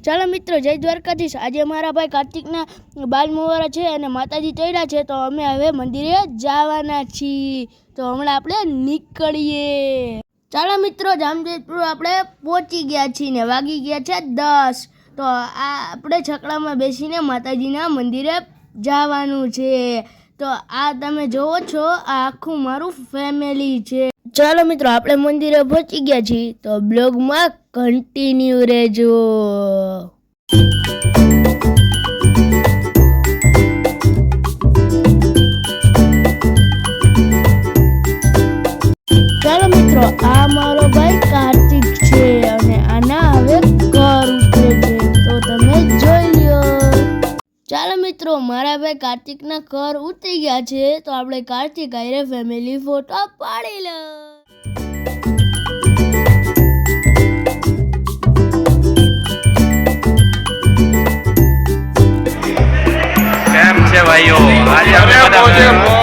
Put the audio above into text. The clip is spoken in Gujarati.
ચાલો મિત્રો, જય દ્વારકાધીશ। આજે મારા ભાઈ કાર્તિકના બાલ મુહૂર્ત છે અને માતાજી ચડ્યા છે, તો અમે હવે મંદિરે જવાના છીએ। તો હમણાં આપણે નીકળીએ। ચાલો મિત્રો, જામજોધપુર આપણે પહોંચી ગયા છીએ ને વાગી ગયા છે 10। તો આ આપણે છકડામાં બેસીને માતાજીના મંદિરે જવાનું છે। તો આ તમે જોવો છો, આ આખું મારું ફેમિલી છે। ચાલો મિત્રો, આપણે મંદિરે પહોંચી ગયા છીએ, તો બ્લોગમાં કન્ટિન્યુ રહેજો। ચાલો મિત્રો, આ મારો ભાઈ કાર્તિક છે અને આના હવે ઘર ઉતરે છે, તો તમે જોઈ લ્યો। ચાલો મિત્રો, મારા ભાઈ કાર્તિકના ઘર ઉતરી ગયા છે, તો આપણે કાર્તિક આયરે ફેમિલી ફોટો પાડી લો। કેમ છે ભાઈઓ? આજે અમે બધા